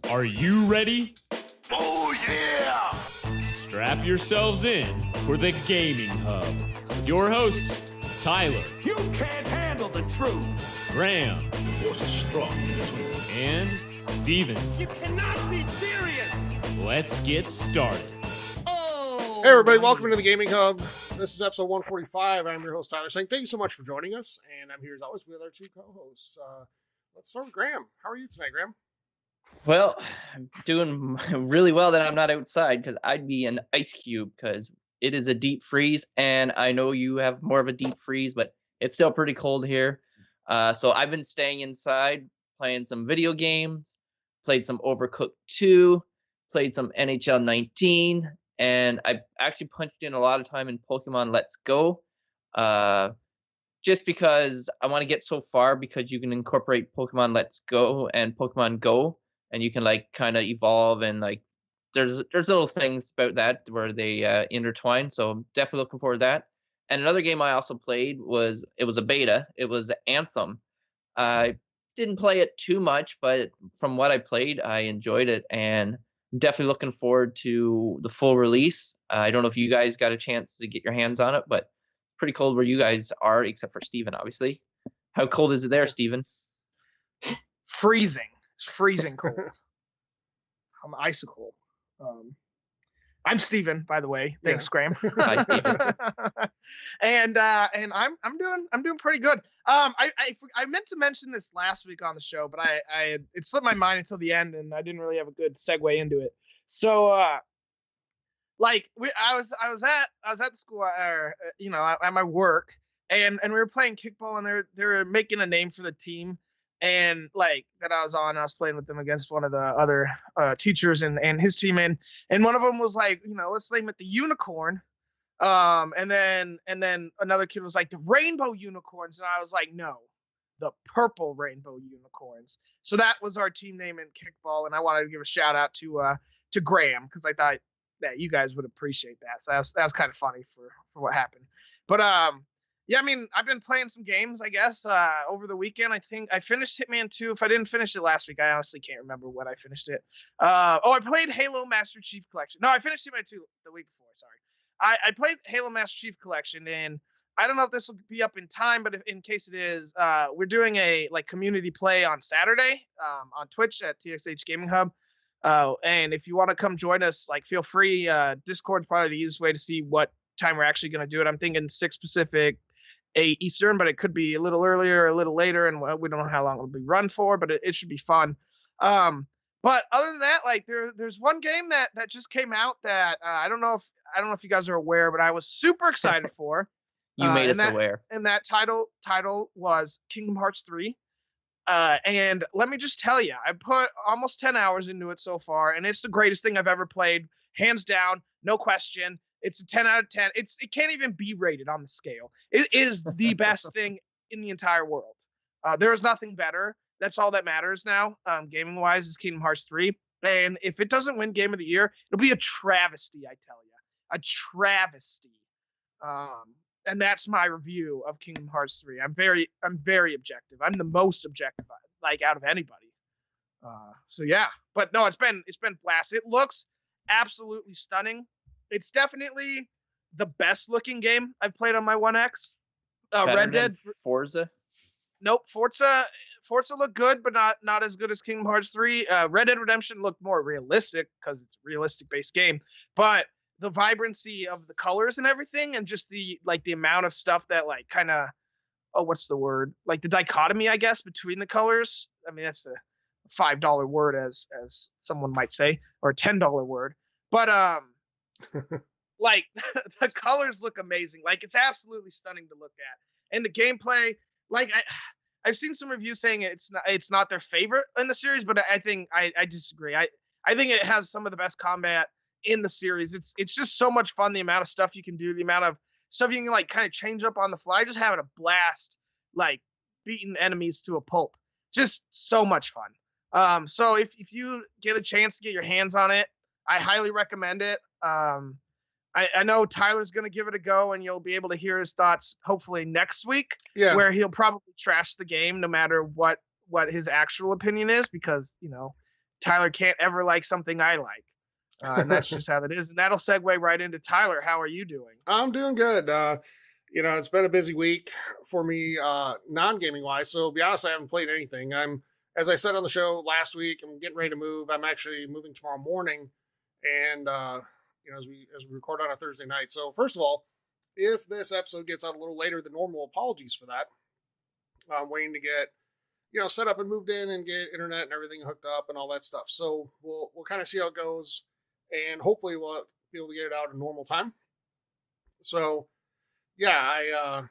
Are you ready? Oh, yeah! Strap yourselves in for the Gaming Hub. With your hosts, Tyler. You can't handle the truth. Graham. The force is strong in this way. And Steven. You cannot be serious! Let's get started. Hey everybody, welcome to the Gaming Hub. This is episode 145. I'm your host, Tyler, saying thank you so much for joining us. And I'm here as always with our two co-hosts. Let's start with Graham. How are you tonight, Graham? Well, I'm doing really well that I'm not outside because I'd be an ice cube because it is a deep freeze. And I know you have more of a deep freeze, but it's still pretty cold here. So I've been staying inside, playing some video games, played some Overcooked 2, played some NHL 19, and I actually punched in a lot of time in Pokemon Let's Go. Just because I want to get so far because you can incorporate Pokemon Let's Go and Pokemon Go. And you can like kind of evolve and like there's little things about that where they intertwine. So I'm definitely looking forward to that. And another game I also played was a beta. It was Anthem. I didn't play it too much, but from what I played, I enjoyed it and I'm definitely looking forward to the full release. I don't know if you guys got a chance to get your hands on it, but it's pretty cold where you guys are, except for Steven, obviously. How cold is it there, Steven? Freezing. It's freezing cold. I'm icicle. I'm Steven, by the way. Thanks, Graham. Hi, Steven. and I'm doing pretty good. I meant to mention this last week on the show, but it slipped my mind until the end, and I didn't really have a good segue into it. So I was at the school, at my work, and we were playing kickball, and they were making a name for the team. And like that I was playing with them against one of the other teachers and his team, and one of them was like, let's name it the Unicorn. And then another kid was like the Rainbow Unicorns. And I was like, no, the Purple Rainbow Unicorns. So that was our team name in kickball. And I wanted to give a shout out to Graham, because I thought that you guys would appreciate that. So that was kind of funny for what happened. But yeah, I mean, I've been playing some games, I guess, over the weekend. I think I finished Hitman 2. If I didn't finish it last week, I honestly can't remember when I finished it. I played Halo Master Chief Collection. No, I finished Hitman 2 the week before, sorry. I played Halo Master Chief Collection, and I don't know if this will be up in time, but in case it is, we're doing a community play on Saturday on Twitch at TXH Gaming Hub. And if you want to come join us, feel free. Discord's probably the easiest way to see what time we're actually going to do it. I'm thinking 6 Pacific, 8 Eastern, but it could be a little earlier or a little later, and we don't know how long it'll be run for, but it should be fun. But other than that, there's one game that just came out that I don't know if you guys are aware, but I was super excited for. You made us aware. And that title was Kingdom Hearts 3. And let me just tell you, I put almost 10 hours into it so far, and it's the greatest thing I've ever played, hands down, no question. It's a 10 out of 10. It can't even be rated on the scale. It is the best thing in the entire world. There is nothing better. That's all that matters now, gaming-wise, is Kingdom Hearts 3. And if it doesn't win Game of the Year, it'll be a travesty, I tell you. A travesty. And that's my review of Kingdom Hearts 3. I'm very objective. I'm the most objective, out of anybody. So yeah. But no, it's been blast. It looks absolutely stunning. It's definitely the best looking game I've played on my One X. Red Dead, Forza. Nope, Forza looked good, but not as good as Kingdom Hearts 3. Red Dead Redemption looked more realistic because it's a realistic based game, but the vibrancy of the colors and everything, and just the amount of stuff that kind of, what's the word? The dichotomy, I guess, between the colors. I mean, that's a $5 word, as someone might say, or a $10 word, but the colors look amazing. It's absolutely stunning to look at, and the gameplay, I've seen some reviews saying it's not their favorite in the series, but I think I disagree. I think it has some of the best combat in the series. It's just so much fun. The amount of stuff you can do, the amount of stuff you can kind of change up on the fly, just having a blast, beating enemies to a pulp. Just so much fun. So if you get a chance to get your hands on it, I highly recommend it. I know Tyler's going to give it a go, and you'll be able to hear his thoughts hopefully next week, where he'll probably trash the game no matter what his actual opinion is, because, Tyler can't ever like something I like. And that's just how it is. And that'll segue right into Tyler. How are you doing? I'm doing good. It's been a busy week for me, non-gaming wise. So to be honest, I haven't played anything. As I said on the show last week, I'm getting ready to move. I'm actually moving tomorrow morning, and as we record on a Thursday night. So first of all, if this episode gets out a little later than normal, apologies for that. I'm waiting to get set up and moved in and get internet and everything hooked up and all that stuff. So we'll kind of see how it goes, and hopefully we'll be able to get it out in normal time. So yeah,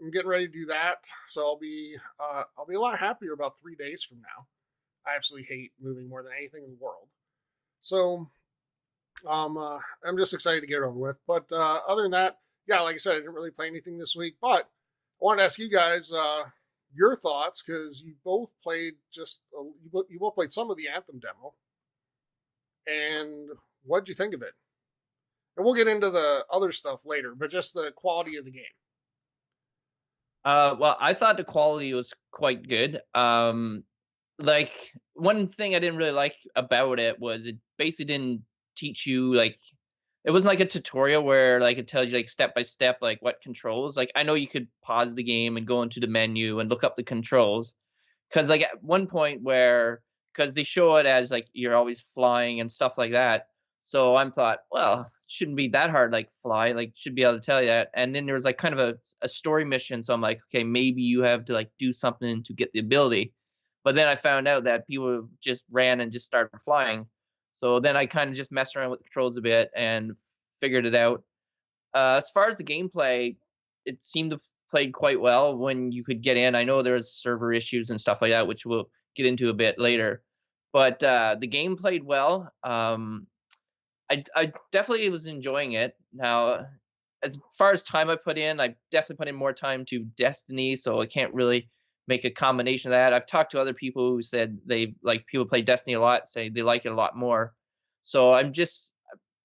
I'm getting ready to do that. So I'll be a lot happier about 3 days from now. I absolutely hate moving more than anything in the world. So I'm just excited to get it over with. But other than that, yeah, like I said, I didn't really play anything this week. But I wanted to ask you guys your thoughts, because you both played you both played some of the Anthem demo. And what did you think of it? And we'll get into the other stuff later, but just the quality of the game. Well, I thought the quality was quite good. Like, one thing I didn't really like about it was it basically didn't teach you, like, it wasn't like a tutorial where like it tells you like step by step like what controls. Like, I know you could pause the game and go into the menu and look up the controls, because like at one point because they show it as like you're always flying and stuff like that. So I'm thought, well, it shouldn't be that hard, like fly, like should be able to tell you that. And then there was like kind of a story mission. So I'm like, okay, maybe you have to like do something to get the ability. But then I found out that people just ran and just started flying. So then I kind of just messed around with the controls a bit and figured it out. As far as the gameplay, it seemed to played quite well when you could get in. I know there was server issues and stuff like that, which we'll get into a bit later. But the game played well. I definitely was enjoying it. Now, as far as time I put in, I definitely put in more time to Destiny, so I can't really make a combination of that. I've talked to other people who said people play Destiny a lot, say they like it a lot more. So I'm just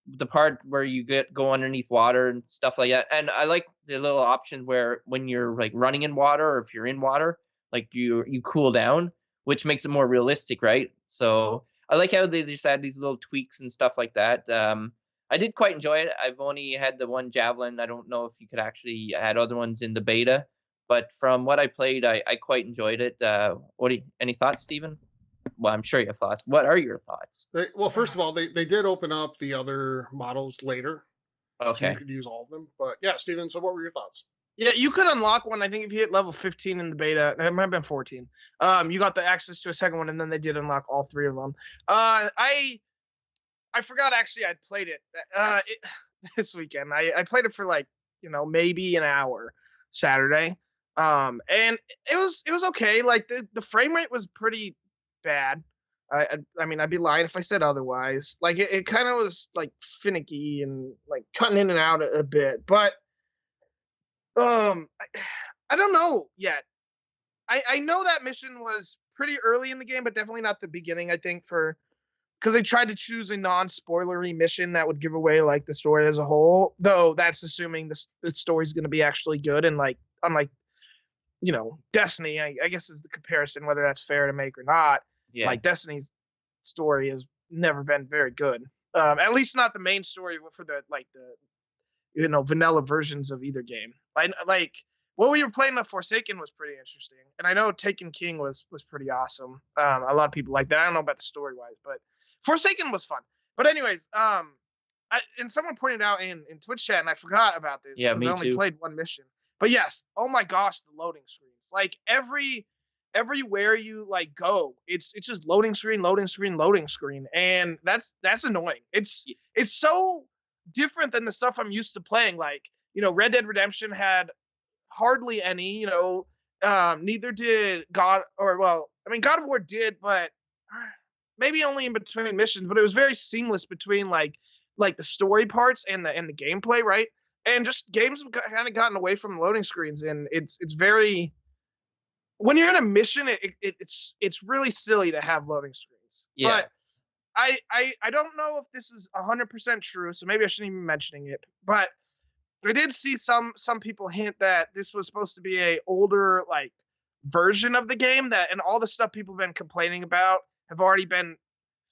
the part where you go underneath water and stuff like that. And I like the little option where when you're like running in water, or if you're in water, like you cool down, which makes it more realistic, right? So I like how they just add these little tweaks and stuff like that. I did quite enjoy it. I've only had the one javelin. I don't know if you could actually add other ones in the beta, but from what I played, I quite enjoyed it. Any thoughts, Stephen? Well, I'm sure you have thoughts. What are your thoughts? Well, first of all, they did open up the other models later. Okay. So you could use all of them. But yeah, Steven, so what were your thoughts? Yeah, you could unlock one. I think if you hit level 15 in the beta, it might have been 14. You got the access to a second one, and then they did unlock all three of them. I forgot actually I'd played it, this weekend. I played it for maybe an hour Saturday. And it was okay. Like the frame rate was pretty bad. I mean, I'd be lying if I said otherwise. Like it kind of was like finicky and like cutting in and out a bit, but I don't know yet. I know that mission was pretty early in the game, but definitely not the beginning. I think because they tried to choose a non-spoilery mission that would give away like the story as a whole. Though that's assuming the story's going to be actually good, and like unlike Destiny, I guess is the comparison, whether that's fair to make or not. Yeah. Like Destiny's story has never been very good. At least not the main story for the vanilla versions of either game. Like what we were playing the Forsaken was pretty interesting, and I know Taken King was pretty awesome. A lot of people like that. I don't know about the story wise, but Forsaken was fun. But anyways, and someone pointed out in Twitch chat, and I forgot about this because I only played one mission. But yes, oh my gosh, the loading screens! Like everywhere you like go, it's just loading screen, and that's annoying. It's so different than the stuff I'm used to playing. Like Red Dead Redemption had hardly any. Neither did God of War did, but maybe only in between missions. But it was very seamless between like the story parts and the gameplay, right? And just games have kind of gotten away from loading screens, and it's very. When you're in a mission, it's really silly to have loading screens. Yeah. But I don't know if this is 100% true, so maybe I shouldn't even be mentioning it. But I did see some people hint that this was supposed to be a older like version of the game, and all the stuff people have been complaining about have already been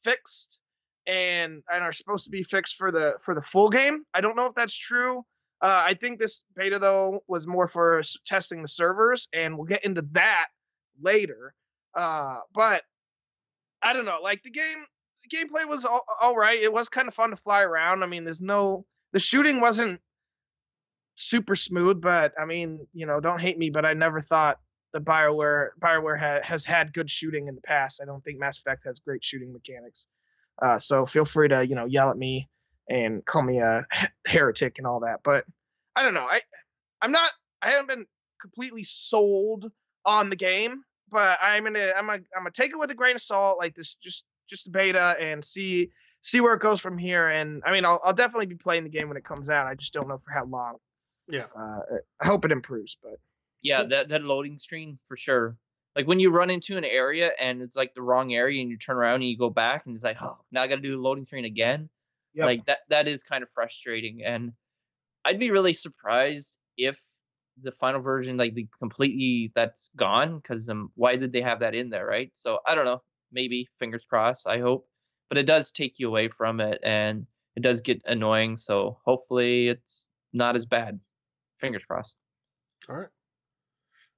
fixed and are supposed to be fixed for the full game. I don't know if that's true. I think this beta though was more for testing the servers, and we'll get into that later. But I don't know. Like the gameplay was all right. It was kind of fun to fly around. I mean, the shooting wasn't super smooth, but I mean, don't hate me, but I never thought the BioWare has had good shooting in the past. I don't think Mass Effect has great shooting mechanics. So feel free to yell at me and call me a heretic and all that. But I don't know. I haven't been completely sold on the game, but I'm gonna take it with a grain of salt, like this, just a beta, and see where it goes from here. And I mean, I'll definitely be playing the game when it comes out. I just don't know for how long. Yeah. I hope it improves, but Yeah, that loading screen for sure. Like when you run into an area and it's like the wrong area and you turn around and you go back and it's like, oh, now I got to do the loading screen again. Yep. Like that is kind of frustrating. And I'd be really surprised if the final version, like that's gone, because why did they have that in there, right? So I don't know. Maybe, fingers crossed, I hope. But it does take you away from it and it does get annoying. So hopefully it's not as bad. Fingers crossed. All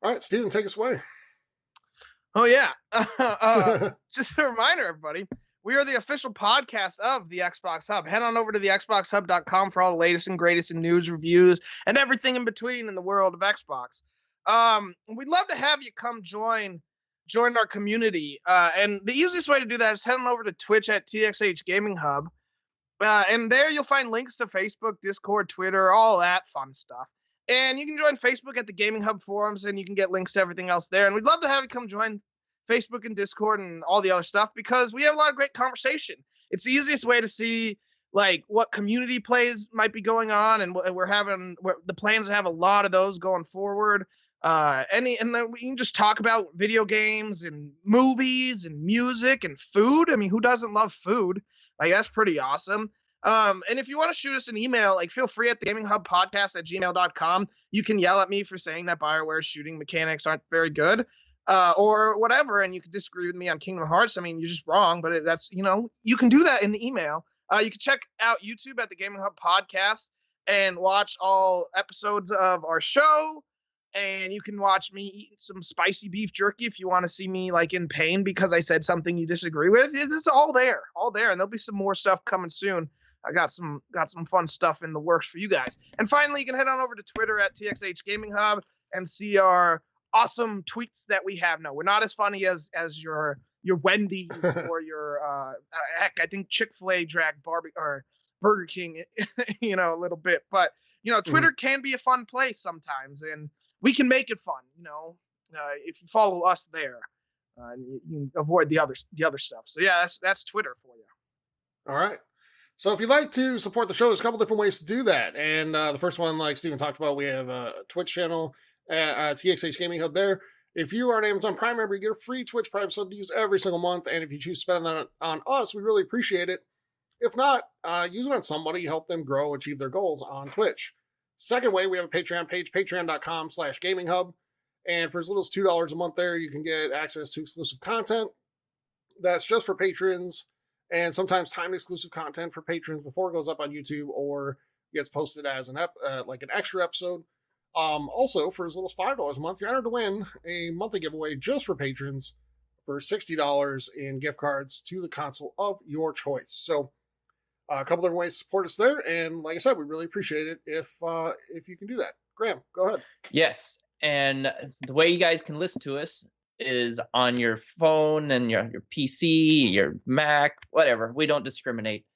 right, Steven, take us away. Oh yeah. Just a reminder, everybody, we are the official podcast of the Xbox Hub. Head on over to the xboxhub.com for all the latest and greatest in news, reviews, and everything in between in the world of Xbox. We'd love to have you come join our community. And the easiest way to do that is head on over to Twitch at TXH Gaming Hub. And there you'll find links to Facebook, Discord, Twitter, all that fun stuff. And you can join Facebook at the Gaming Hub forums, and you can get links to everything else there. And we'd love to have you come join Facebook and Discord and all the other stuff, because we have a lot of great conversation. It's the easiest way to see like what community plays might be going on, and we're the plans to have a lot of those going forward. And then we can just talk about video games and movies and music and food. I mean, who doesn't love food? Like, that's pretty awesome. And if you want to shoot us an email, like, feel free at the Gaming Hub Podcast at gmail.com. You can yell at me for saying that BioWare's shooting mechanics aren't very good, or whatever. And you can disagree with me on Kingdom Hearts. I mean, you're just wrong, but that's, you can do that in the email. You can check out YouTube at the Gaming Hub Podcast and watch all episodes of our show. And you can watch me eating some spicy beef jerky if you want to see me like in pain because I said something you disagree with. It's all there. And there'll be some more stuff coming soon. I got some fun stuff in the works for you guys. And finally, you can head on over to Twitter at TXH Gaming Hub and see our awesome tweets that we have. No, we're not as funny as your Wendy's or your heck, I think Chick-fil-A dragged Burger King, a little bit. But Twitter can be a fun place sometimes, and we can make it fun. If you follow us there, and you can avoid the other stuff. So yeah, that's Twitter for you. All right. So if you'd like to support the show, there's a couple different ways to do that. And the first one, like Steven talked about, we have a Twitch channel at TXH Gaming Hub there. If you are an Amazon Prime member, you get a free Twitch Prime sub to use every single month. And if you choose to spend that on us, we really appreciate it. If not, use it on somebody, help them grow, achieve their goals on Twitch. Second way, we have a Patreon page, patreon.com/Gaming Hub. And for as little as $2 a month there, you can get access to exclusive content. That's just for patrons, and sometimes timed exclusive content for patrons before it goes up on YouTube or gets posted as an extra episode. Also, for as little as $5 a month, you're entered to win a monthly giveaway just for patrons for $60 in gift cards to the console of your choice. So a couple different ways to support us there, and like I said, we really appreciate it if you can do that. Graham, go ahead. Yes, and the way you guys can listen to us is on your phone and your PC, your Mac, whatever. We don't discriminate.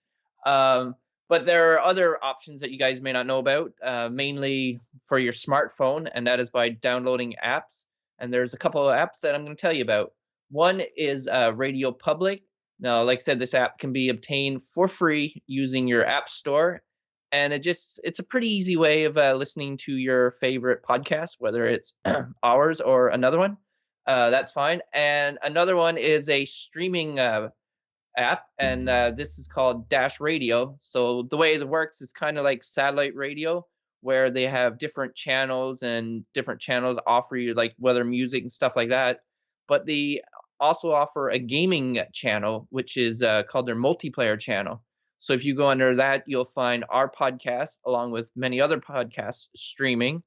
But there are other options that you guys may not know about, mainly for your smartphone, and that is by downloading apps. And there's a couple of apps that I'm going to tell you about. One is Radio Public. Now, like I said, this app can be obtained for free using your app store. And it's a pretty easy way of listening to your favorite podcast, whether it's ours or another one. That's fine. And another one is a streaming app, and this is called Dash Radio. So the way it works is kind of like satellite radio, where they have different channels, and different channels offer you like weather music and stuff like that. But the also offer a gaming channel, which is called their multiplayer channel. So if you go under that, you'll find our podcast along with many other podcasts streaming.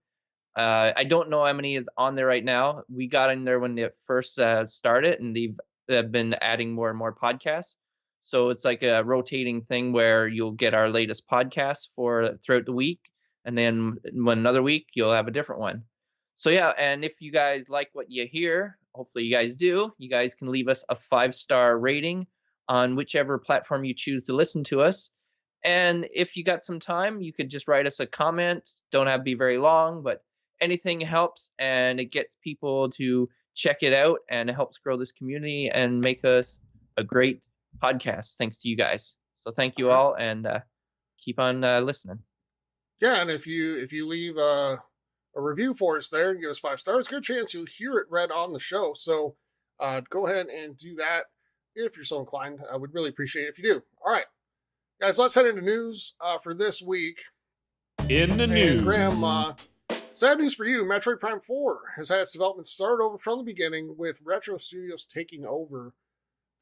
I don't know how many is on there right now. We got in there when it first started, and they've been adding more and more podcasts. So it's like a rotating thing where you'll get our latest podcast for throughout the week, and then when another week you'll have a different one. So yeah, and if you guys like what you hear, hopefully you guys do, you guys can leave us a 5-star rating on whichever platform you choose to listen to us. And if you got some time, you could just write us a comment. Don't have to be very long, but anything helps, and it gets people to check it out, and it helps grow this community and make us a great podcast thanks to you guys. So thank you all, and keep on listening. Yeah, and if you leave a review for us there and give us 5 stars, good chance you'll hear it read on the show. So go ahead and do that if you're so inclined. I would really appreciate it if you do. All right, guys, let's head into news for this week. In the news, Graham, sad news for you. Metroid Prime 4 has had its development start over from the beginning, with Retro Studios taking over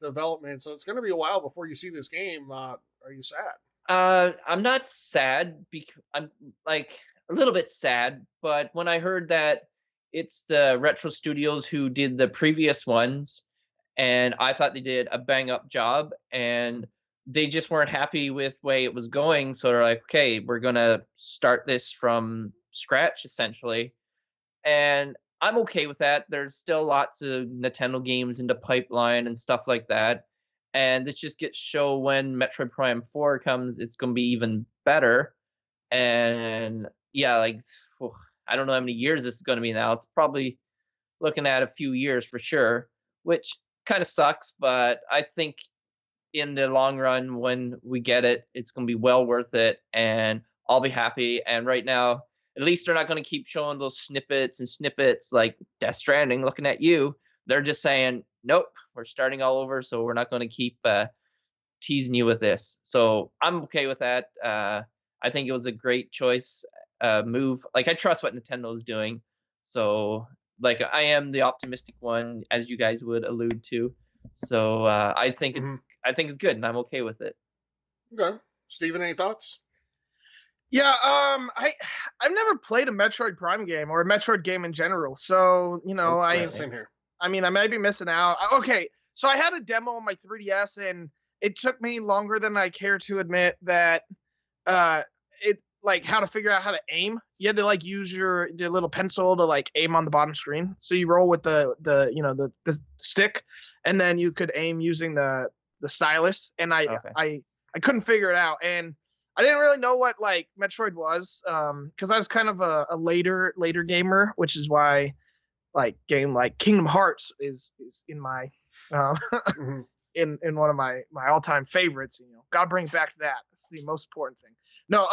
development. So it's going to be a while before you see this game. Are you sad? I'm not sad, because I'm like a little bit sad, but when I heard that it's the Retro Studios who did the previous ones, and I thought they did a bang up job, and they just weren't happy with the way it was going, so they're like, okay, we're gonna start this from scratch essentially, and I'm okay with that. There's still lots of Nintendo games in the pipeline and stuff like that, and this just gets show when Metroid Prime 4 comes, it's gonna be even better. And yeah, like, I don't know how many years this is gonna be now. It's probably looking at a few years for sure, which kind of sucks, but I think in the long run, when we get it, it's going to be well worth it, and I'll be happy. And right now, at least they're not going to keep showing those snippets like Death Stranding, looking at you. They're just saying, nope, we're starting all over, so we're not going to keep teasing you with this. So I'm okay with that. I think it was a great choice, move. Like, I trust what Nintendo is doing. So, like, I am the optimistic one, as you guys would allude to. So I think it's good, and I'm okay with it. Okay, Steven, any thoughts? Yeah, I've never played a Metroid Prime game or a Metroid game in general, so Same here. I mean, I may be missing out. Okay, so I had a demo on my 3DS, and it took me longer than I care to admit that it, like, how to figure out how to aim. You had to like use the little pencil to like aim on the bottom screen. So you roll with the stick, and then you could aim using the stylus. And I couldn't figure it out, and I didn't really know what like Metroid was, because I was kind of a later gamer, which is why like game like Kingdom Hearts is in my in one of my all-time favorites. Gotta bring it back to that. That's the most important thing. No,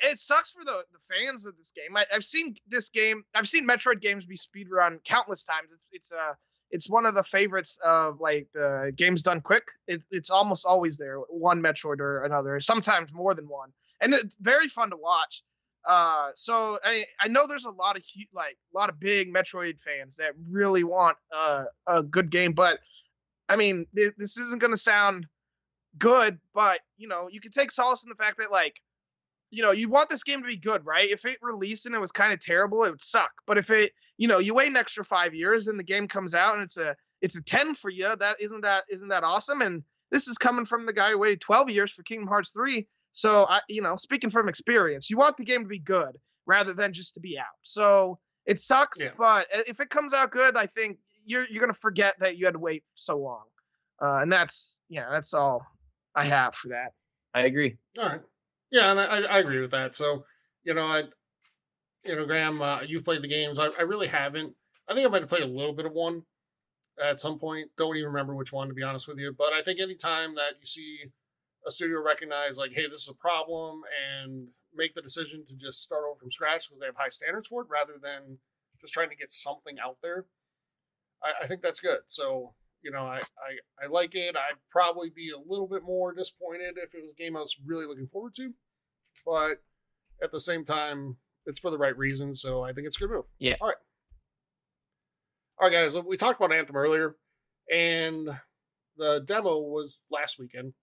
it sucks for the fans of this game. I've seen this game. I've seen Metroid games be speedrun countless times. It's one of the favorites of like the games done quick. It's almost always there, one Metroid or another, sometimes more than one, and it's very fun to watch. So I know there's a lot of big Metroid fans that really want a good game, but I mean, this isn't going to sound good, but you can take solace in the fact that like, you want this game to be good, right? If it released and it was kind of terrible, it would suck. But if it, you wait an extra 5 years and the game comes out and it's a 10 for you, isn't that awesome? And this is coming from the guy who waited 12 years for Kingdom Hearts 3. So speaking from experience, you want the game to be good rather than just to be out. So it sucks, but if it comes out good, I think you're gonna forget that you had to wait so long. And that's all I have for that. I agree. All right. Yeah, and I agree with that. So, Graham, you've played the games. I really haven't. I think I might have played a little bit of one at some point. Don't even remember which one, to be honest with you. But I think anytime that you see a studio recognize, like, hey, this is a problem, and make the decision to just start over from scratch because they have high standards for it, rather than just trying to get something out there, I think that's good. So, I like it. I'd probably be a little bit more disappointed if it was a game I was really looking forward to. But at the same time, it's for the right reasons, so I think it's a good move. Yeah. All right, guys. We talked about Anthem earlier. And the demo was last weekend.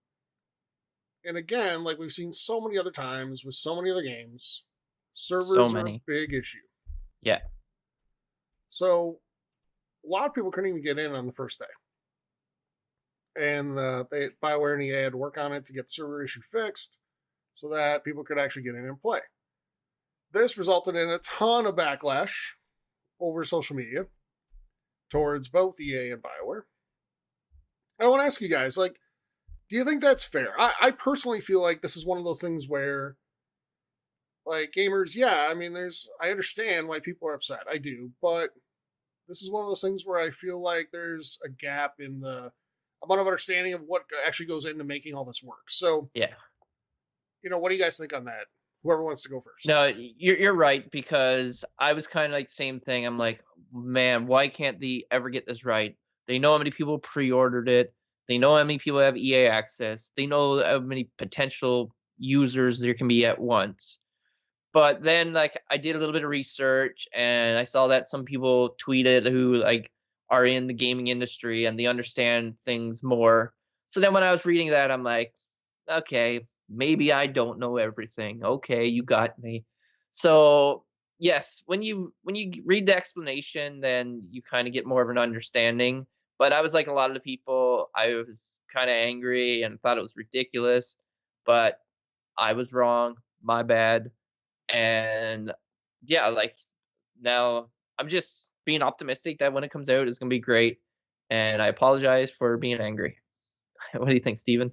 And again, like we've seen so many other times with so many other games, servers are a big issue. Yeah. So a lot of people couldn't even get in on the first day. And BioWare and EA had to work on it to get the server issue fixed so that people could actually get in and play. This resulted in a ton of backlash over social media towards both EA and BioWare. And I want to ask you guys, like, do you think that's fair? I personally feel like this is one of those things where, like, gamers, yeah, I mean, I understand why people are upset. I do. But this is one of those things where I feel like there's a gap in the amount of understanding of what actually goes into making all this work. So, yeah. What do you guys think on that? Whoever wants to go first. No, you're right, because I was kind of like the same thing. I'm like, man, why can't they ever get this right? They know how many people pre-ordered it. They know how many people have EA access. They know how many potential users there can be at once. But then, like, I did a little bit of research, and I saw that some people tweeted who, like, are in the gaming industry and they understand things more. So then when I was reading that, I'm like, okay, maybe I don't know everything. Okay, you got me. So yes, when you read the explanation, then you kind of get more of an understanding. But I was like a lot of the people, I was kind of angry and thought it was ridiculous. But I was wrong. My bad. And yeah, like, now I'm just being optimistic that when it comes out, it's going to be great. And I apologize for being angry. What do you think, Steven?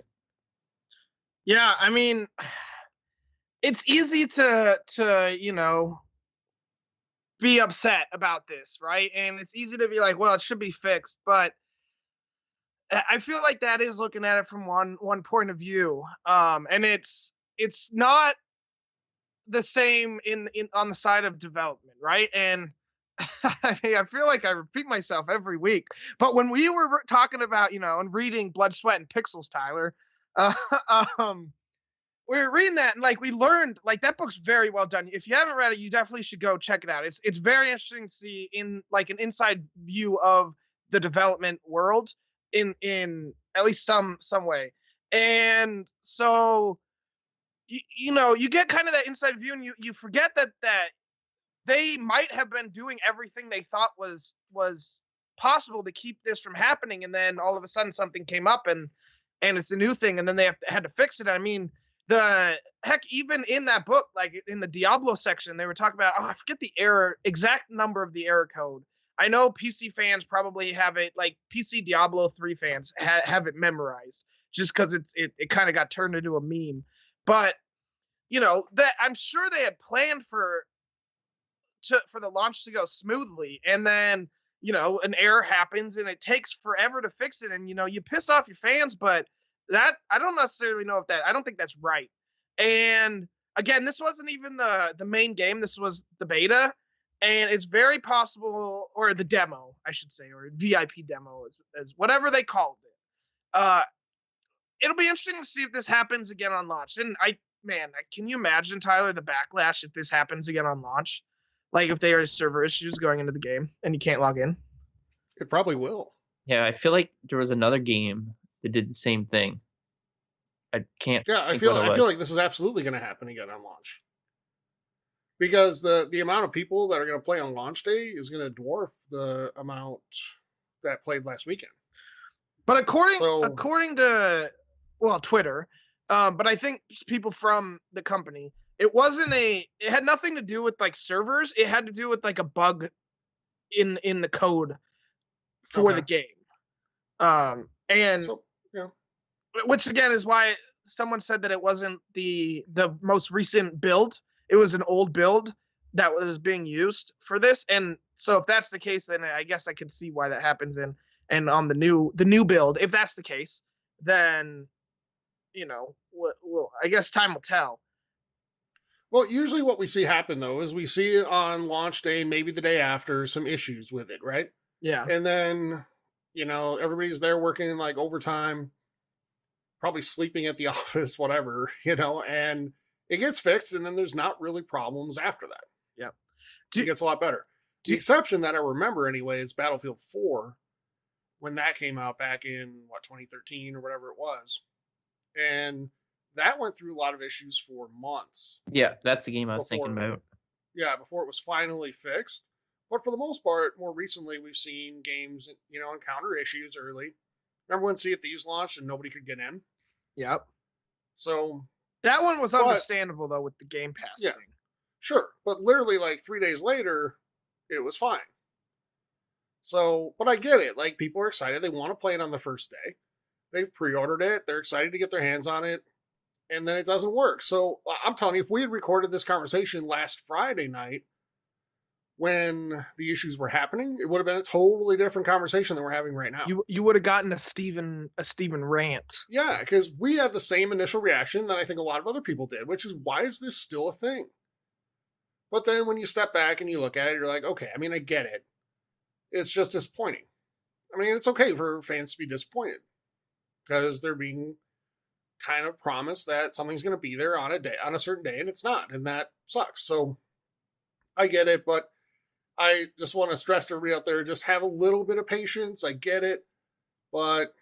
Yeah, I mean, it's easy to be upset about this, right? And it's easy to be like, well, it should be fixed, but I feel like that is looking at it from one point of view. And it's not the same in on the side of development, right? And I feel like I repeat myself every week, but when we were talking about, and reading Blood, Sweat, and Pixels, Tyler, we were reading that, and like we learned, like, that book's very well done. If you haven't read it, you definitely should go check it out. It's very interesting to see in like an inside view of the development world in at least some way. And so you get kind of that inside view, and you forget that they might have been doing everything they thought was possible to keep this from happening, and then all of a sudden something came up and it's a new thing, and then they had to fix it. I mean, even in that book, like in the Diablo section, they were talking about, I forget the exact number of the error code. I know PC fans probably have it, like PC Diablo 3 fans have it memorized, just because it kind of got turned into a meme. But that I'm sure they had planned for the launch to go smoothly, and then an error happens and it takes forever to fix it, and you piss off your fans. But that, I don't necessarily know I don't think that's right. And again, this wasn't even the main game. This was the beta, and it's very possible, or the demo, I should say, or VIP demo, as whatever they called it. It'll be interesting to see if this happens again on launch. And can you imagine, Tyler, the backlash if this happens again on launch? Like, if there are server issues going into the game and you can't log in? It probably will. Yeah, I feel like there was another game that did the same thing. I can't. Yeah, I feel like this is absolutely going to happen again on launch, because the amount of people that are going to play on launch day is going to dwarf the amount that played last weekend. But according to Twitter, but I think people from the company, it had nothing to do with like servers. It had to do with like a bug in the code for the game. Which again is why someone said that it wasn't the most recent build. It was an old build that was being used for this. And so if that's the case, then I guess I could see why that happens. And on the new build, if that's the case, then I guess time will tell. Well, usually what we see happen, though, is we see on launch day, maybe the day after, some issues with it, right? Yeah. And then, everybody's there working like overtime, probably sleeping at the office, whatever, and it gets fixed, and then there's not really problems after that. Yeah. It gets a lot better. The exception that I remember anyway is Battlefield 4, when that came out back in 2013 or whatever it was. And that went through a lot of issues for months. Yeah, that's the game I was thinking about. Yeah, before it was finally fixed. But for the most part, more recently, we've seen games, encounter issues early. Remember when Sea of Thieves launched and nobody could get in? Yep. So that one was understandable though with the Game Pass thing. Sure, but literally like 3 days later, it was fine. So, but I get it. Like, people are excited. They want to play it on the first day. They've pre-ordered it. They're excited to get their hands on it. And then it doesn't work. So I'm telling you, if we had recorded this conversation last Friday night when the issues were happening, it would have been a totally different conversation than we're having right now. You would have gotten a Steven rant. Yeah, because we had the same initial reaction that I think a lot of other people did, which is, why is this still a thing? But then when you step back and you look at it, you're like, okay, I mean, I get it. It's just disappointing. I mean, it's okay for fans to be disappointed because they're being kind of promised that something's going to be there on a certain day, and it's not, and that sucks. So I get it, but I just want to stress to everybody out there, just have a little bit of patience. I get it, but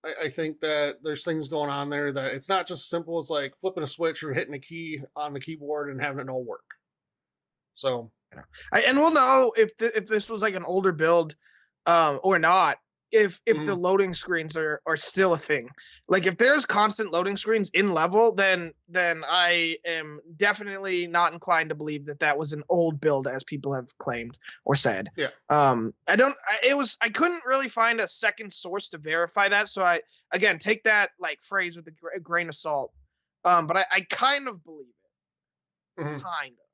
I think that there's things going on there that it's not just as simple as like flipping a switch or hitting a key on the keyboard and having it all work. So, and we'll know if this was like an older build or not, if the loading screens are still a thing. Like, if there's constant loading screens in level, then I am definitely not inclined to believe that was an old build, as people have claimed or said. Yeah. I couldn't really find a second source to verify that. So I, again, take that like phrase with a grain of salt. But I kind of believe it. Mm-hmm. Kind of.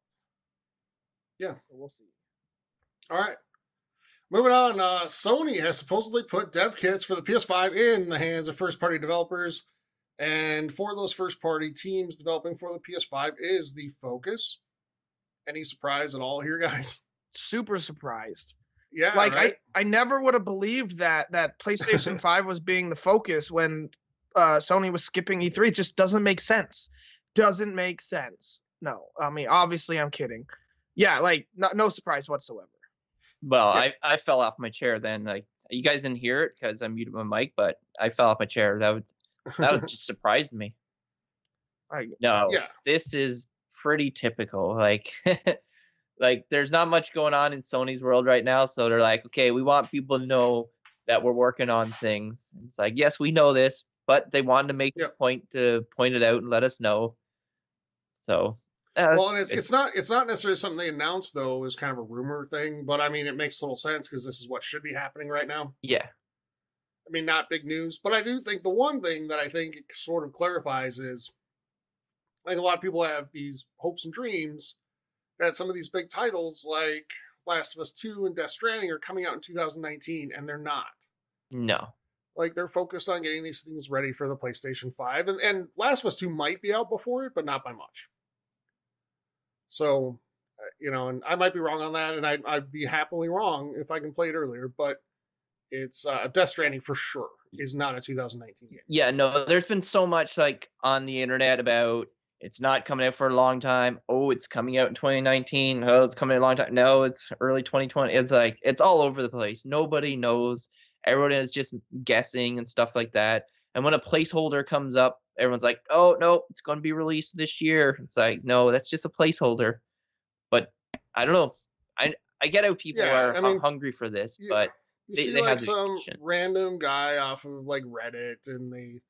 Yeah. So we'll see. All right. Moving on, Sony has supposedly put dev kits for the PS5 in the hands of first-party developers, and for those first-party teams developing for the PS5 is the focus. Any surprise at all here, guys? Super surprised. Yeah, like right? I never would have believed that PlayStation 5 was being the focus when Sony was skipping E3. It just doesn't make sense. Doesn't make sense. No, I mean, obviously I'm kidding. Yeah, like no surprise whatsoever. Well, yeah. I fell off my chair then. Like, you guys didn't hear it because I muted my mic, but I fell off my chair. That would just surprised me. This is pretty typical. Like, like there's not much going on in Sony's world right now, so they're like, okay, we want people to know that we're working on things. And it's like, yes, we know this, but they wanted to make a point to point it out and let us know. So. Well, and it's not necessarily something they announced, though, is kind of a rumor thing, but I mean, it makes total sense because this is what should be happening right now. Yeah. I mean, not big news, but I do think the one thing that I think it sort of clarifies is, like, a lot of people have these hopes and dreams that some of these big titles, like Last of Us 2 and Death Stranding, are coming out in 2019, and they're not. No. Like, they're focused on getting these things ready for the PlayStation 5, and Last of Us 2 might be out before it, but not by much. So, and I might be wrong on that, and I'd be happily wrong if I can play it earlier, but it's Death Stranding for sure is not a 2019 game. Yeah, no, there's been so much like on the internet about it's not coming out for a long time. Oh, it's coming out in 2019. Oh, it's coming out a long time. No, it's early 2020. It's like, it's all over the place. Nobody knows. Everyone is just guessing and stuff like that. And when a placeholder comes up, everyone's like, oh, no, it's going to be released this year. It's like, no, that's just a placeholder. But I don't know. I get how people are hungry for this, but they see like some random guy off of like Reddit, and they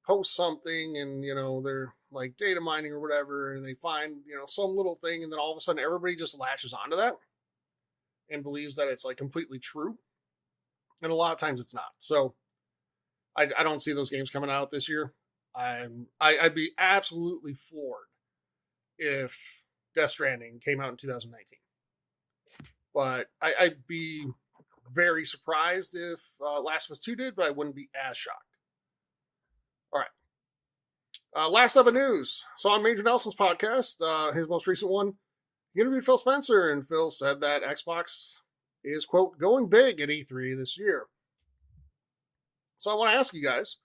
post something, and they're like data mining or whatever, and they find some little thing, and then all of a sudden everybody just latches onto that and believes that it's like completely true. And a lot of times it's not. So I don't see those games coming out this year. I'd be absolutely floored if Death Stranding came out in 2019. But I'd be very surprised if Last of Us 2 did, but I wouldn't be as shocked. All right. Last up in news. So on Major Nelson's podcast, his most recent one, he interviewed Phil Spencer, and Phil said that Xbox is, quote, going big at E3 this year. So I want to ask you guys,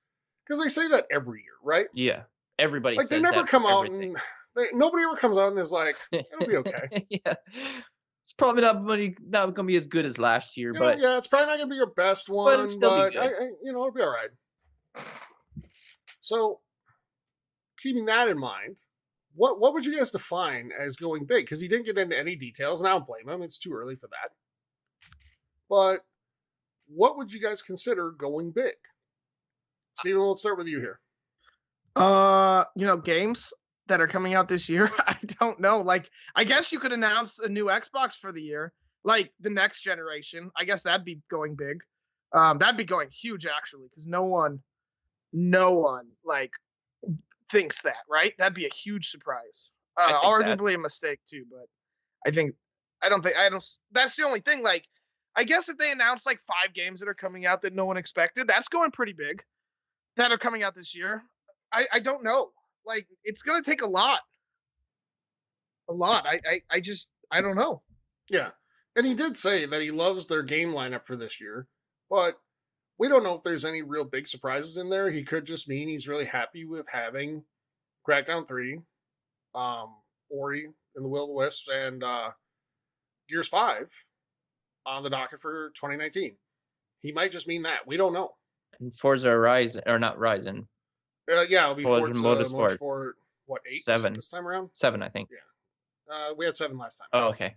because they say that every year, right? Yeah. Everybody like, says they never that come out and nobody ever comes out and is like, it'll be okay. Yeah. It's probably not going to be as good as last year, but yeah, it's probably not going to be your best one, it'll still be good. It'll be all right. So, keeping that in mind, what would you guys define as going big? Because he didn't get into any details, and I don't blame him. It's too early for that. But what would you guys consider going big? Steven, let's start with you here. Games that are coming out this year. I don't know. Like, I guess you could announce a new Xbox for the year, like the next generation. I guess that'd be going big. That'd be going huge actually, because no one like thinks that, right? That'd be a huge surprise. Arguably a mistake too, but I don't. That's the only thing. Like, I guess if they announce like 5 games that are coming out that no one expected, that's going pretty big. That are coming out this year. I don't know. Like, it's gonna take a lot. I don't know. Yeah, and he did say that he loves their game lineup for this year, but we don't know if there's any real big surprises in there. He could just mean he's really happy with having Crackdown 3, Ori and the Will of the Wisps, and Gears 5 on the docket for 2019. He might just mean that. We don't know. And Forza Horizon, or not Horizon. It'll be Forza Motorsport. What, 8? 7 this time around? 7, I think. Yeah. We had 7 last time. Oh, okay.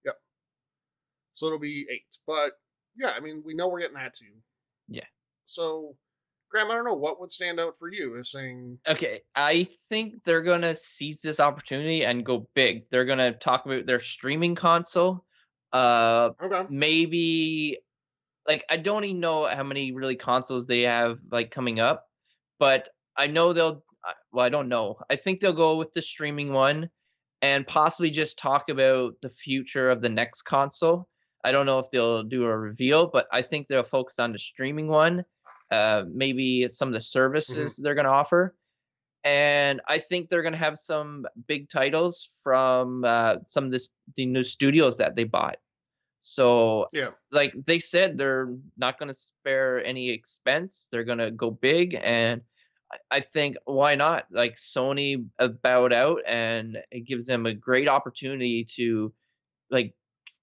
Yep. So it'll be 8. But yeah, I mean, we know we're getting that too. Yeah. So, Graham, I don't know, what would stand out for you as saying... Okay, I think they're going to seize this opportunity and go big. They're going to talk about their streaming console. Okay. Maybe, like, I don't even know how many really consoles they have, like, coming up. But I know I don't know. I think they'll go with the streaming one and possibly just talk about the future of the next console. I don't know if they'll do a reveal, but I think they'll focus on the streaming one, maybe some of the services they're going to offer. And I think they're going to have some big titles from some of the new studios that they bought. So, yeah, like they said, they're not going to spare any expense. They're going to go big. And I think, why not? Like, Sony bowed out, and it gives them a great opportunity to, like,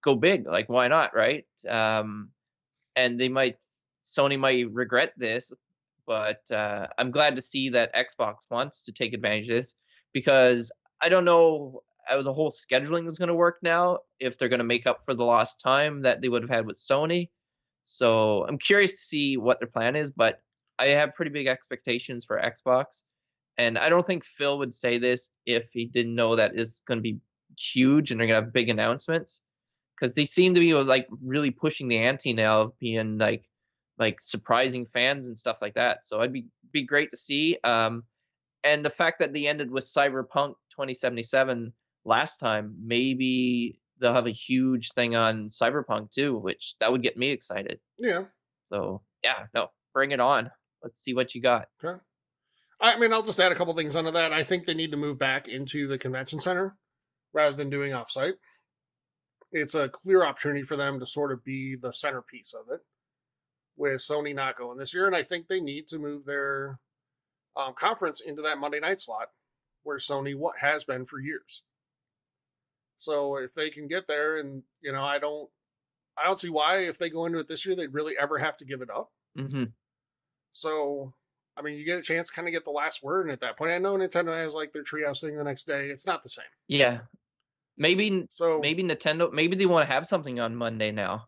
go big. Like, why not, right? And Sony might regret this, but I'm glad to see that Xbox wants to take advantage of this, because I don't know how the whole scheduling is going to work now, if they're going to make up for the lost time that they would have had with Sony. So I'm curious to see what their plan is, but I have pretty big expectations for Xbox. And I don't think Phil would say this if he didn't know that it's going to be huge and they're going to have big announcements, because they seem to be like really pushing the ante now of being like surprising fans and stuff like that. So it'd be great to see. And the fact that they ended with Cyberpunk 2077 last time, maybe they'll have a huge thing on Cyberpunk too, which that would get me excited. Yeah. So yeah, no, bring it on. Let's see what you got. Okay. I mean, I'll just add a couple things onto that. I think they need to move back into the convention center rather than doing offsite. It's a clear opportunity for them to sort of be the centerpiece of it, with Sony not going this year. And I think they need to move their conference into that Monday night slot where Sony has been for years. So if they can get there, and I don't see why, if they go into it this year, they'd really ever have to give it up. Mm-hmm. So, I mean, you get a chance to kind of get the last word. And at that point, I know Nintendo has like their treehouse thing the next day. It's not the same. Yeah. Maybe Nintendo, maybe they want to have something on Monday now.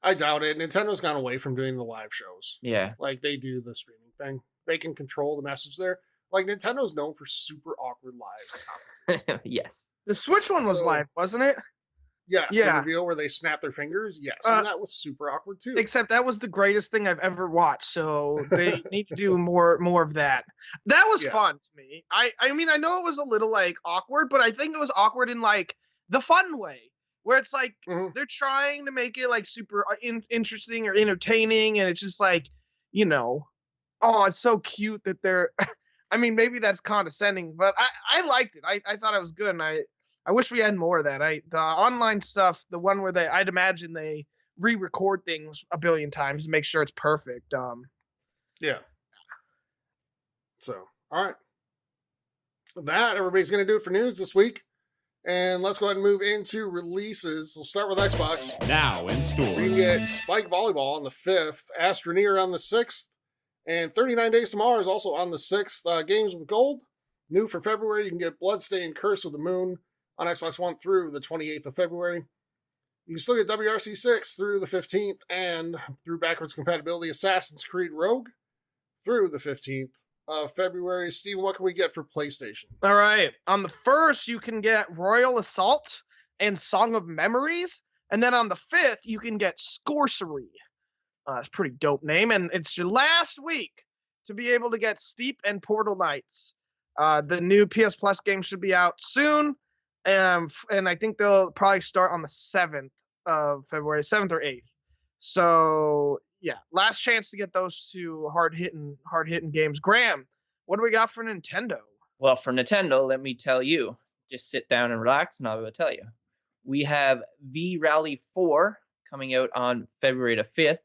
I doubt it. Nintendo's gone away from doing the live shows. Yeah. Like, they do the streaming thing. They can control the message there. Like, Nintendo's known for super awkward live conferences. Yes. The Switch one was live, wasn't it? Yes. Yeah. The reveal where they snap their fingers. Yes. And that was super awkward too. Except that was the greatest thing I've ever watched. So they need to do more of that. That was fun to me. I mean, I know it was a little like awkward, but I think it was awkward in like the fun way, where it's like they're trying to make it like super interesting or entertaining. And it's just like, oh, it's so cute that they're, I mean, maybe that's condescending, but I liked it. I thought it was good. And I wish we had more of that. The online stuff, the one where I'd imagine they re-record things a billion times to make sure it's perfect. Yeah. So, all right. With that, everybody's going to do it for news this week. And let's go ahead and move into releases. We'll start with Xbox. Now in We stores. can get Spike Volleyball on the 5th, Astroneer on the 6th, and 39 Days Tomorrow is also on the 6th. Games with Gold, new for February. You can get Bloodstained Curse of the Moon on Xbox One through the 28th of February. You can still get WRC 6 through the 15th, and through backwards compatibility, Assassin's Creed Rogue through the 15th of February. Steven, what can we get for PlayStation? All right. On the 1st, you can get Royal Assault and Song of Memories. And then on the 5th, you can get Scorcery. It's a pretty dope name. And it's your last week to be able to get Steep and Portal Knights. The new PS Plus game should be out soon. And I think they'll probably start on the 7th of February, 7th or 8th. So, yeah, last chance to get those two hard-hitting games. Graham, what do we got for Nintendo? Well, for Nintendo, let me tell you. Just sit down and relax, and I will tell you. We have V-Rally 4 coming out on February the 5th.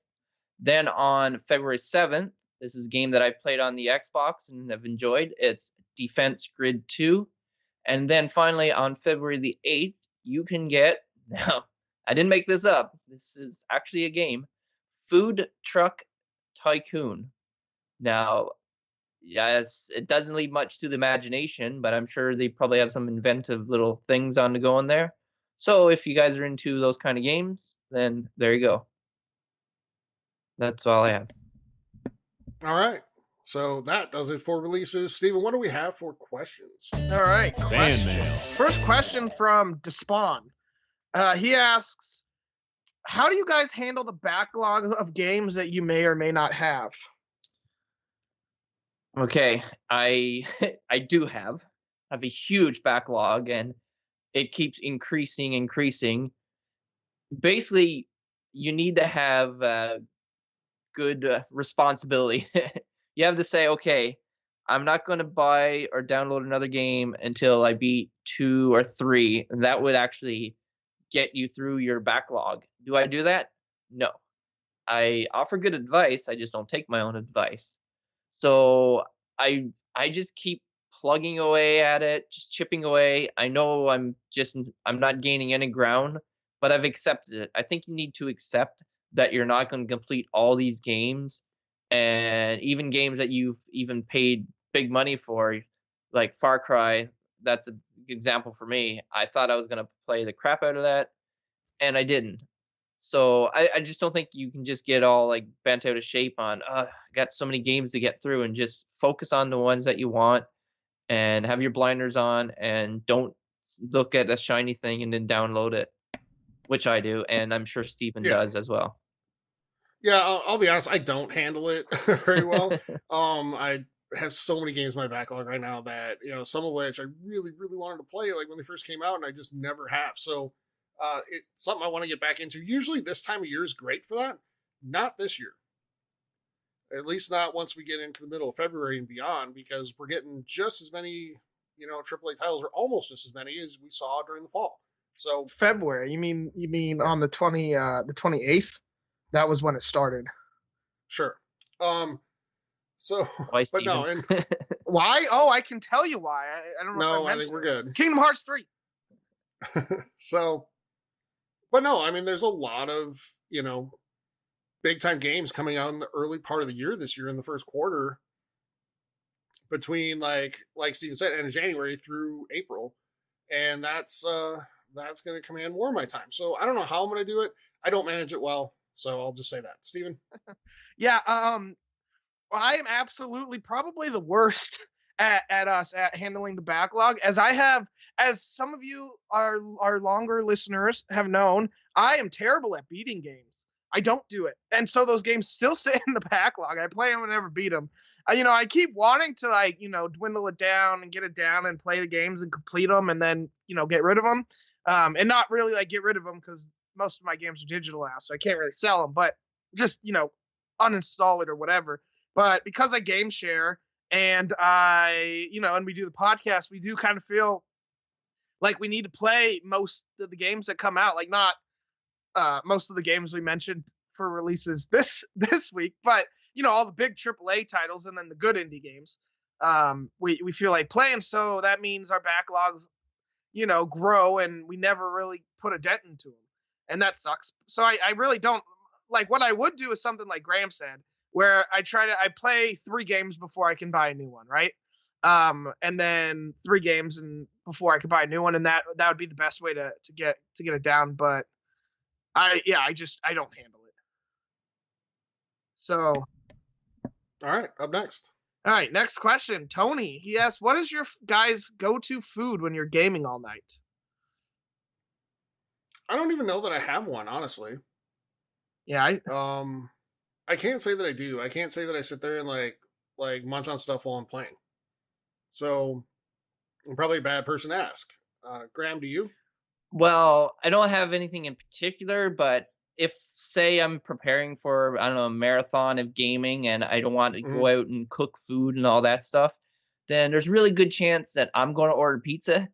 Then on February 7th, this is a game that I've played on the Xbox and have enjoyed. It's Defense Grid 2. And then finally, on February the 8th, you can get, now, I didn't make this up. This is actually a game, Food Truck Tycoon. Now, yes, it doesn't leave much to the imagination, but I'm sure they probably have some inventive little things on the go in there. So if you guys are into those kind of games, then there you go. That's all I have. All right. So that does it for releases. Steven, what do we have for questions? All right. Fan Question. mail. First question from Despawn. He asks, how do you guys handle the backlog of games that you may or may not have? Okay, I do have a huge backlog, and it keeps increasing. Basically, you need to have good responsibility. You have to say, okay, I'm not going to buy or download another game until I beat 2 or 3, and that would actually get you through your backlog. Do I do that? No. I offer good advice, I just don't take my own advice. So I just keep plugging away at it, just chipping away. I know I'm not gaining any ground, but I've accepted it. I think you need to accept that you're not going to complete all these games, and even games that you've even paid big money for, like Far Cry. That's an example for me. I thought I was going to play the crap out of that, and I didn't. So I just don't think you can just get all like bent out of shape on, I got so many games to get through, and just focus on the ones that you want and have your blinders on, and don't look at a shiny thing and then download it, which I do. And I'm sure Stephen does as well. Yeah, I'll be honest, I don't handle it very well. I have so many games in my backlog right now that, some of which I really, really wanted to play, like when they first came out, and I just never have. So it's something I want to get back into. Usually this time of year is great for that. Not this year. At least not once we get into the middle of February and beyond, because we're getting just as many, AAA titles, or almost just as many as we saw during the fall. So February, you mean on the 28th? That was when it started. Sure. So, Why, but no, Steven? and Why? Oh, I can tell you why. I don't know. no, if I think we're good. Kingdom Hearts 3. So, but no, I mean, there's a lot of, big time games coming out in the early part of the year this year in the first quarter, between like Steven said, end of January through April. And that's going to command more of my time. So I don't know how I'm going to do it. I don't manage it well. So I'll just say that. Steven? Yeah. I am absolutely probably the worst at handling the backlog, as some of you our longer listeners have known. I am terrible at beating games. I don't do it, and so those games still sit in the backlog. I play them and never beat them. I keep wanting to dwindle it down and get it down and play the games and complete them, and then get rid of them, and not really get rid of them, because most of my games are digital now, so I can't really sell them. But just uninstall it or whatever. But because I game share, and and we do the podcast, we do kind of feel like we need to play most of the games that come out, like not most of the games we mentioned for releases this week, but all the big AAA titles and then the good indie games. We feel like playing, so that means our backlogs grow, and we never really put a dent into them, and that sucks. So I really don't like. What I would do is something like Graham said, where I play 3 games before I can buy a new one, right? And then 3 games and before I could buy a new one, and that would be the best way to get it down. But I don't handle it. So, All right, up next. all right, next question. Tony, he asks, what is your guys' go-to food when you're gaming all night? I don't even know that I have one, honestly. Yeah, I can't say that I do. I can't say that I sit there and like munch on stuff while I'm playing. So I'm probably a bad person to ask. Graham, do you? Well, I don't have anything in particular, but if say I'm preparing for, I don't know, a marathon of gaming and I don't want to go out and cook food and all that stuff, then there's really good chance that I'm going to order pizza,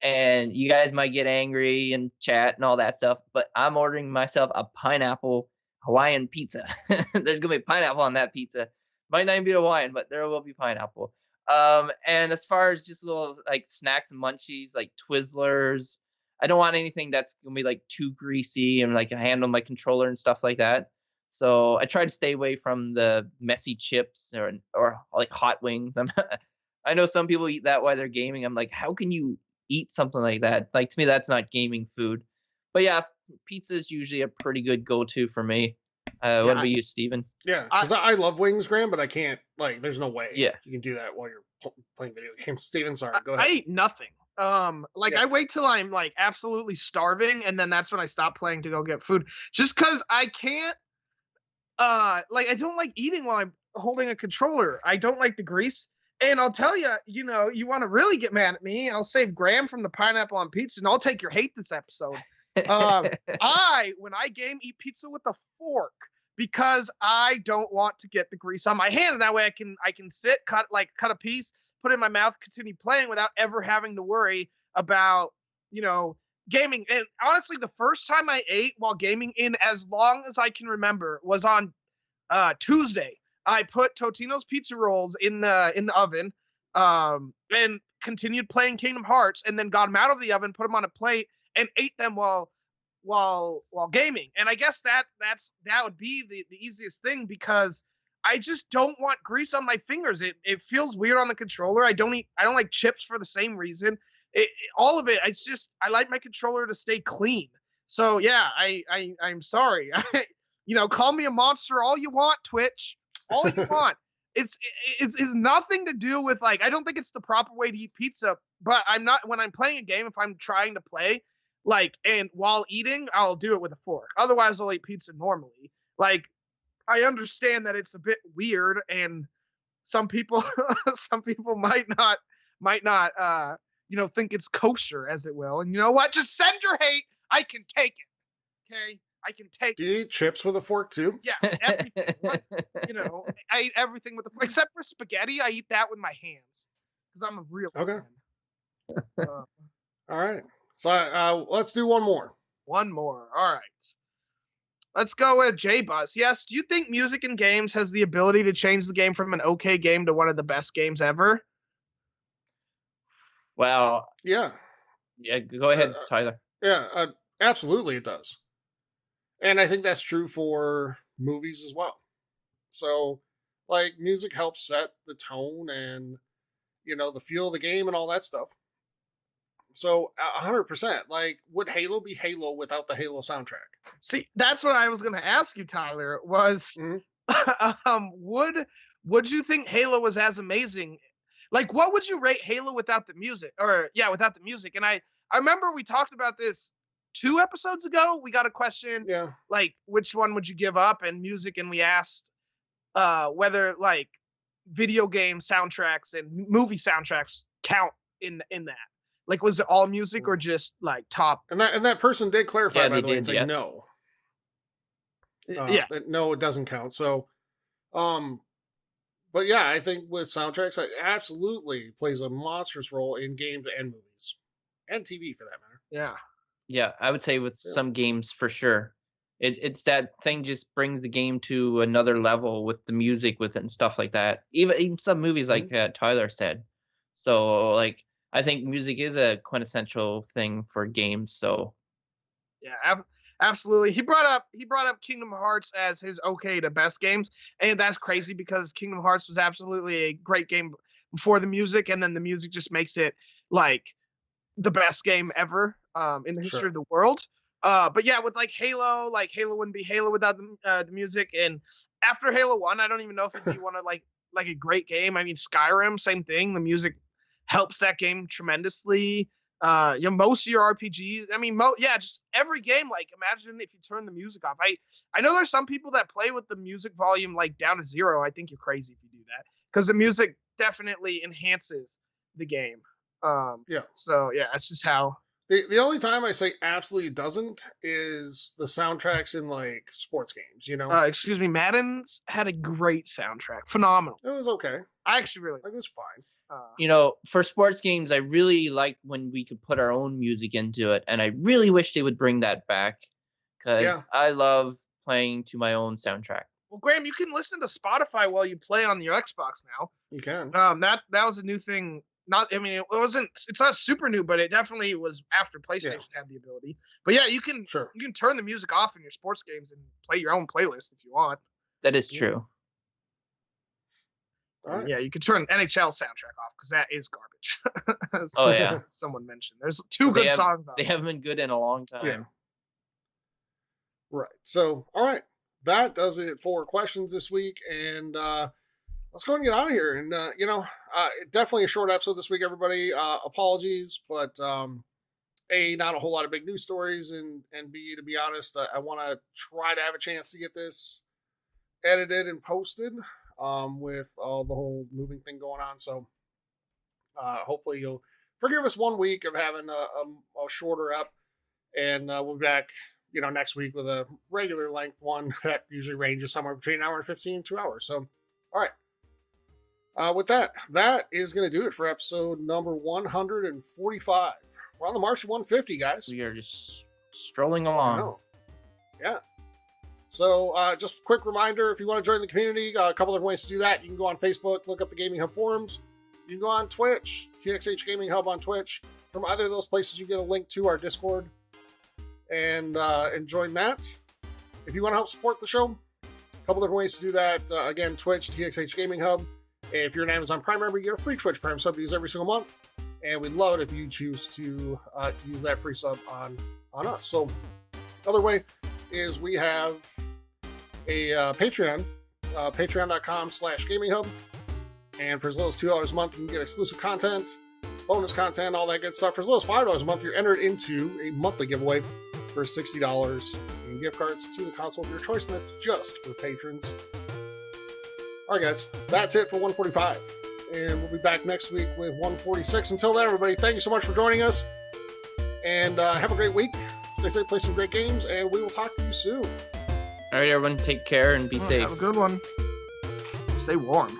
and you guys might get angry and chat and all that stuff, but I'm ordering myself a pineapple Hawaiian pizza. There's gonna be pineapple on that pizza. Might not even be Hawaiian, but there will be pineapple. And as far as just little like snacks and munchies, like Twizzlers, I don't want anything that's gonna be like too greasy and like handle my controller and stuff like that. So I try to stay away from the messy chips or like hot wings. I know some people eat that while they're gaming. I'm like, how can you eat something like that? Like, to me, that's not gaming food. But yeah, pizza is usually a pretty good go-to for me. What about you, Steven? Yeah, because I love wings, Graham, but I can't, like, there's no way Yeah. you can do that while you're playing video games. Steven, sorry, go ahead. I eat nothing. Yeah. I wait till I'm like absolutely starving, and then that's when I stop playing to go get food. Just because I can't, I don't like eating while I'm holding a controller. I don't like the grease. And I'll tell you, you want to really get mad at me, I'll save Graham from the pineapple on pizza, and I'll take your hate this episode. When I game, eat pizza with a fork because I don't want to get the grease on my hand, and that way I can sit, cut a piece, put it in my mouth, continue playing without ever having to worry about gaming. And honestly, the first time I ate while gaming in as long as I can remember was on Tuesday. I put Totino's pizza rolls in the oven, and continued playing Kingdom Hearts, and then got them out of the oven, put them on a plate, and ate them while gaming. And I guess that would be the easiest thing, because I just don't want grease on my fingers. It feels weird on the controller. I don't like chips for the same reason. All of it. It's just, I like my controller to stay clean. So yeah, I'm sorry. Call me a monster all you want, Twitch. All you want. It's nothing to do with I don't think it's the proper way to eat pizza, but when I'm playing a game, if I'm trying to play and while eating, I'll do it with a fork. Otherwise I'll eat pizza normally. I understand that it's a bit weird, and some people might not think it's kosher, as it will. And you know what? Just send your hate. I can take it. Okay? I can take Do you eat chips with a fork too? Yes, everything. I eat everything with a fork, except for spaghetti. I eat that with my hands because I'm a real Okay. man. All right. So let's do one more. One more. All right. Let's go with J-Buzz. Yes, do you think music in games has the ability to change the game from an okay game to one of the best games ever? Well, Yeah. go ahead, Tyler. Yeah, absolutely it does. And I think that's true for movies as well. So, music helps set the tone and, the feel of the game and all that stuff. So, 100%. Would Halo be Halo without the Halo soundtrack? See, that's what I was going to ask you, Tyler, was would you think Halo was as amazing? What would you rate Halo without the music? Or, yeah, without the music. And I remember we talked about this 2 episodes ago. We got a question, which one would you give up and music? And we asked whether, video game soundtracks and movie soundtracks count in that. Was it all music or just, top? And that person did clarify, by the way, and say yes. no. Yeah. No, it doesn't count. So, but yeah, I think with soundtracks, it absolutely plays a monstrous role in games and movies. And TV, for that matter. Yeah. Yeah, I would say with some games for sure. It's that thing just brings the game to another level with the music with it and stuff like that. Even some movies, like Tyler said. So I think music is a quintessential thing for games. So Yeah, absolutely. He brought up Kingdom Hearts as his okay to best games, and that's crazy because Kingdom Hearts was absolutely a great game before the music, and then the music just makes it like the best game ever in the history of the world. But yeah, with like Halo wouldn't be Halo without the music. And after Halo 1, I don't even know if it'd be one of like a great game. I mean, Skyrim, same thing. The music helps that game tremendously. Most of your RPGs, I mean, just every game. Like, imagine if you turn the music off. I know there's some people that play with the music volume like down to 0. I think you're crazy if you do that because the music definitely enhances the game. So yeah, that's just how. The only time I say absolutely doesn't is the soundtracks in like sports games. Excuse me, Madden's had a great soundtrack, phenomenal. It was okay. I actually really like it was fine. For sports games, I really like when we could put our own music into it, and I really wish they would bring that back because I love playing to my own soundtrack. Well, Graham, you can listen to Spotify while you play on your Xbox now. You can. That was a new thing. It's not super new, but it definitely was after PlayStation had the ability. But yeah, you can turn the music off in your sports games and play your own playlist if you want. That is true. Right. Yeah, you can turn NHL soundtrack off because that is garbage. Oh yeah, someone mentioned there's two good songs on. They haven't been good in a long time. Yeah. Right. So, all right, that does it for questions this week, and let's go and get out of here. And definitely a short episode this week, everybody. Apologies, but A, not a whole lot of big news stories, and B, to be honest, I want to try to have a chance to get this edited and posted. With all the whole moving thing going on. So hopefully you'll forgive us 1 week of having a shorter up, and we'll be back, next week with a regular length one that usually ranges somewhere between an hour and 15 and 2 hours. So, all right. With that is going to do it for episode number 145. We're on the march to 150, guys. We are just strolling along. Yeah. So just a quick reminder, if you want to join the community, a couple of ways to do that. You can go on Facebook, look up the Gaming Hub forums. You can go on Twitch, TXH Gaming Hub on Twitch. From either of those places, you get a link to our Discord and join that. If you want to help support the show, a couple different ways to do that. Again, Twitch, TXH Gaming Hub. And if you're an Amazon Prime member, you get a free Twitch Prime sub to use every single month. And we'd love it if you choose to use that free sub on us. So, other way is we have a Patreon, patreon.com/gaminghub. And for as little as $2 a month, you can get exclusive content, bonus content, all that good stuff. For as little as $5 a month, you're entered into a monthly giveaway for $60 in gift cards to the console of your choice, and that's just for patrons. All right, guys, that's it for 145. And we'll be back next week with 146. Until then, everybody, thank you so much for joining us. And have a great week. Stay safe, play some great games, and we will talk to you soon. All right, everyone, take care and be safe. Have a good one. Stay warm.